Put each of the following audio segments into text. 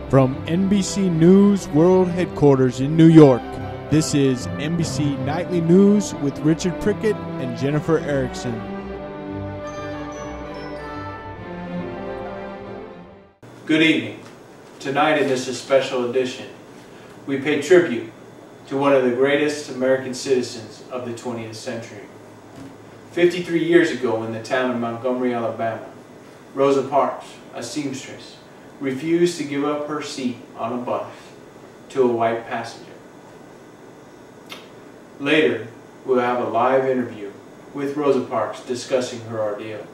From NBC News World Headquarters in New York, this is NBC Nightly News with Richard Prickett and Jennifer Erickson. Good evening. Tonight in this special edition, we pay tribute to one of the greatest American citizens of the 20th century. 53 years ago in the town of Montgomery, Alabama, Rosa Parks, a seamstress, refused to give up her seat on a bus to a white passenger. Later, we'll have a live interview with Rosa Parks discussing her ordeal.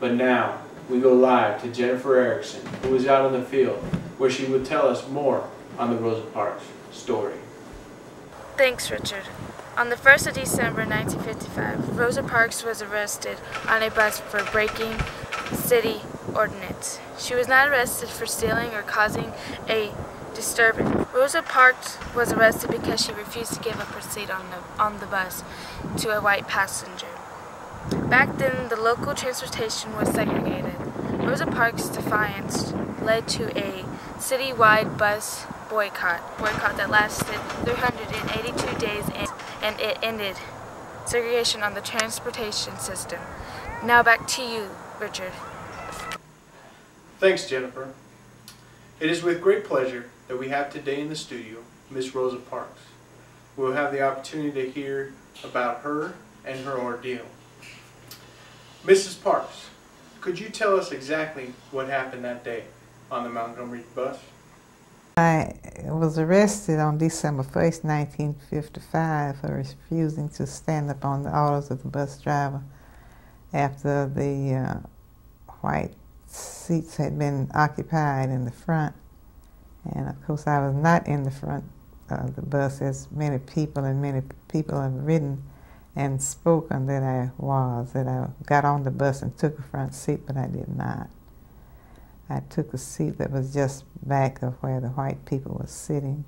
But now, we go live to Jennifer Erickson, who is out in the field, where she will tell us more on the Rosa Parks story. Thanks, Richard. On the 1st of December 1955, Rosa Parks was arrested on a bus for breaking city ordinance. She was not arrested for stealing or causing a disturbance. Rosa Parks was arrested because she refused to give up her seat on the bus to a white passenger. Back then, the local transportation was segregated. Rosa Parks' defiance led to a citywide bus boycott that lasted 382 days, and it ended segregation on the transportation system. Now back to you, Richard. Thanks, Jennifer. It is with great pleasure that we have today in the studio Miss Rosa Parks. We'll have the opportunity to hear about her and her ordeal. Mrs. Parks, could you tell us exactly what happened that day on the Montgomery bus? I was arrested on December 1st, 1955 for refusing to stand up on the orders of the bus driver after the white seats had been occupied in the front. And of course I was not in the front of the bus as many people have written and spoken that I got on the bus and took a front seat, but I did not. I took a seat that was just back of where the white people were sitting.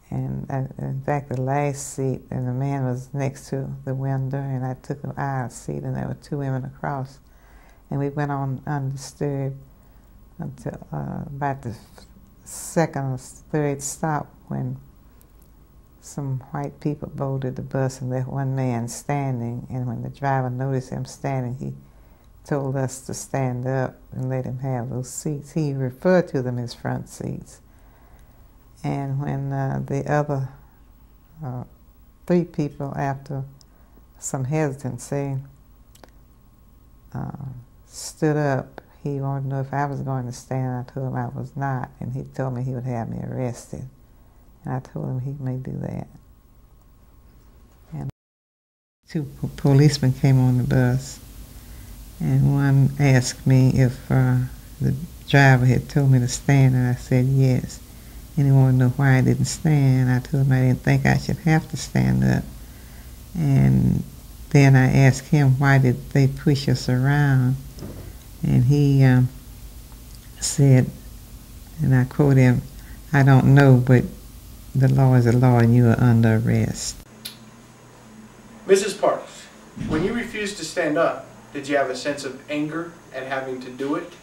And in fact, the last seat, and the man was next to the window, and I took an aisle seat, and there were two women across. And we went on undisturbed until about the second or third stop, when some white people boarded the bus and left one man standing. And when the driver noticed him standing, he told us to stand up and let him have those seats. He referred to them as front seats. And when the other three people, after some hesitancy, stood up, he wanted to know if I was going to stand. I told him I was not, and he told me he would have me arrested. And I told him he may do that. And two policemen came on the bus, and one asked me if the driver had told me to stand, and I said yes. And he wanted to know why I didn't stand. I told him I didn't think I should have to stand up. And then I asked him, why did they push us around? And he said, and I quote him, "I don't know, but the law is the law and you are under arrest." Mrs. Parks, when you refused to stand up, did you have a sense of anger at having to do it?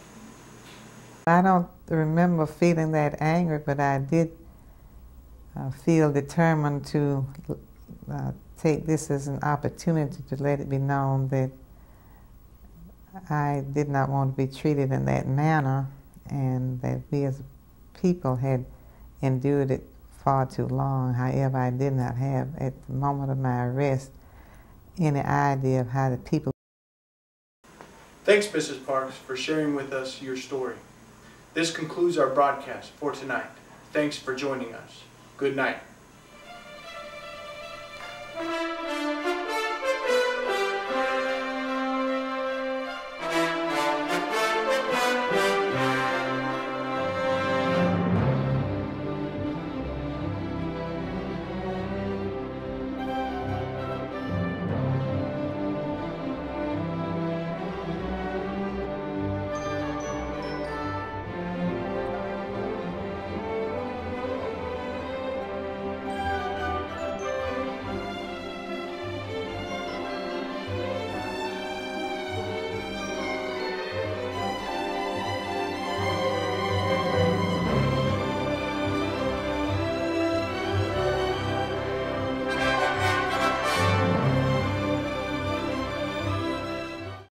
I don't remember feeling that angry, but I did feel determined to take this as an opportunity to let it be known that I did not want to be treated in that manner, and that we as people had endured it far too long. However, I did not have, at the moment of my arrest, any idea of how the people... Thanks, Mrs. Parks, for sharing with us your story. This concludes our broadcast for tonight. Thanks for joining us. Good night.